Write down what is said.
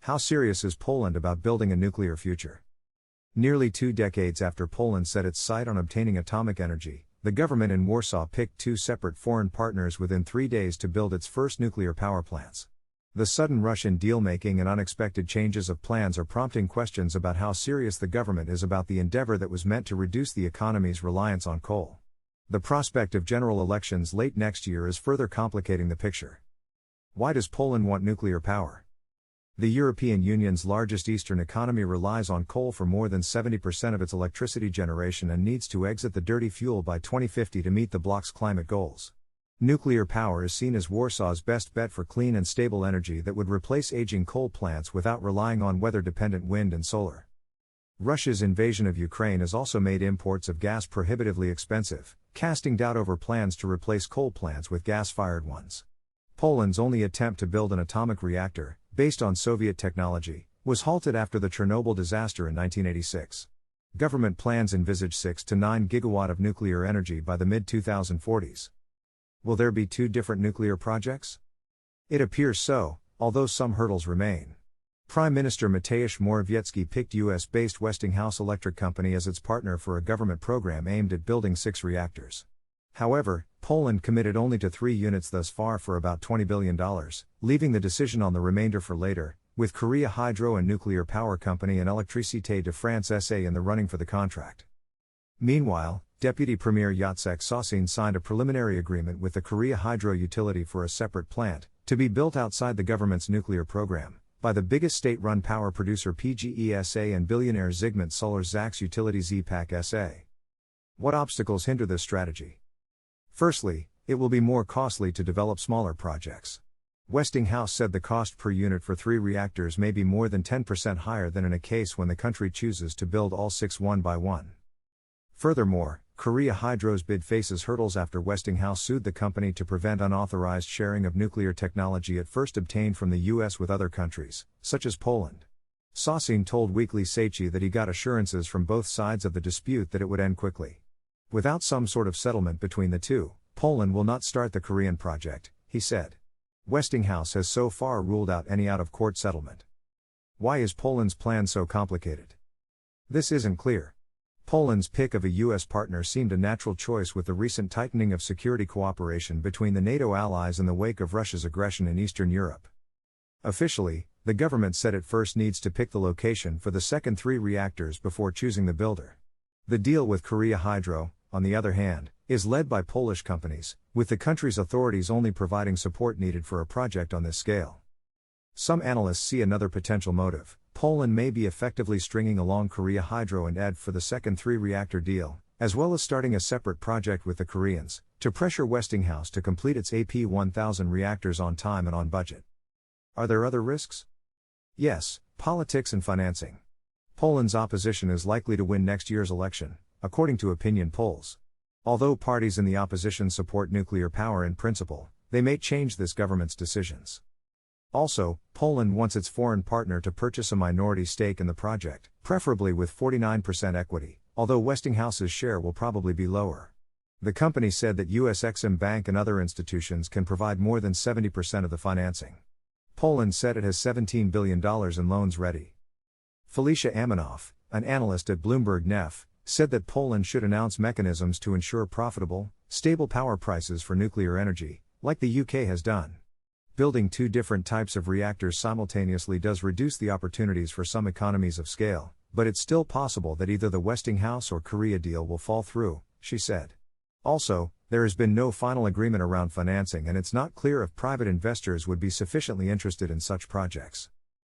How serious is Poland about building a nuclear future? Nearly 2 decades after Poland set its sight on obtaining atomic energy, the government in Warsaw picked 2 separate foreign partners within 3 days to build its first nuclear power plants. The sudden rush in deal-making and unexpected changes of plans are prompting questions about how serious the government is about the endeavor that was meant to reduce the economy's reliance on coal. The prospect of general elections late next year is further complicating the picture. Why does Poland want nuclear power? The European Union's largest eastern economy relies on coal for more than 70% of its electricity generation and needs to exit the dirty fuel by 2050 to meet the bloc's climate goals. Nuclear power is seen as Warsaw's best bet for clean and stable energy that would replace aging coal plants without relying on weather-dependent wind and solar. Russia's invasion of Ukraine has also made imports of gas prohibitively expensive, casting doubt over plans to replace coal plants with gas-fired ones. Poland's only attempt to build an atomic reactor, based on Soviet technology, was halted after the Chernobyl disaster in 1986. Government plans envisage 6 to 9 gigawatt of nuclear energy by the mid-2040s. Will there be 2 different nuclear projects? It appears so, although some hurdles remain. Prime Minister Mateusz Morawiecki picked US-based Westinghouse Electric Company as its partner for a government program aimed at building 6 reactors. However, Poland committed only to 3 units thus far for about $20 billion, leaving the decision on the remainder for later, with Korea Hydro and Nuclear Power Company and Électricité de France SA in the running for the contract. Meanwhile, Deputy Premier Jacek Sasin signed a preliminary agreement with the Korea Hydro utility for a separate plant, to be built outside the government's nuclear program, by the biggest state-run power producer PGE SA and billionaire Zygmunt Solar's Zax utility ZPAC SA. What obstacles hinder this strategy? Firstly, it will be more costly to develop smaller projects. Westinghouse said the cost per unit for 3 reactors may be more than 10% higher than in a case when the country chooses to build all 6 one by one. Furthermore, Korea Hydro's bid faces hurdles after Westinghouse sued the company to prevent unauthorized sharing of nuclear technology at first obtained from the US with other countries, such as Poland. Sasin told Weekly Seichi that he got assurances from both sides of the dispute that it would end quickly. Without some sort of settlement between the two, Poland will not start the Korean project, he said. Westinghouse has so far ruled out any out-of-court settlement. Why is Poland's plan so complicated? This isn't clear. Poland's pick of a US partner seemed a natural choice with the recent tightening of security cooperation between the NATO allies in the wake of Russia's aggression in Eastern Europe. Officially, the government said it first needs to pick the location for the second 3 reactors before choosing the builder. The deal with Korea Hydro, on the other hand, is led by Polish companies, with the country's authorities only providing support needed for a project on this scale. Some analysts see another potential motive. Poland may be effectively stringing along Korea Hydro and EDF for the second 3-reactor deal, as well as starting a separate project with the Koreans, to pressure Westinghouse to complete its AP1000 reactors on time and on budget. Are there other risks? Yes, politics and financing. Poland's opposition is likely to win next year's election, according to opinion polls. Although parties in the opposition support nuclear power in principle, they may change this government's decisions. Also, Poland wants its foreign partner to purchase a minority stake in the project, preferably with 49% equity, although Westinghouse's share will probably be lower. The company said that US Exim Bank and other institutions can provide more than 70% of the financing. Poland said it has $17 billion in loans ready. Felicia Amanoff, an analyst at Bloomberg NEF, said that Poland should announce mechanisms to ensure profitable, stable power prices for nuclear energy, like the UK has done. Building 2 different types of reactors simultaneously does reduce the opportunities for some economies of scale, but it's still possible that either the Westinghouse or Korea deal will fall through, she said. Also, there has been no final agreement around financing and it's not clear if private investors would be sufficiently interested in such projects.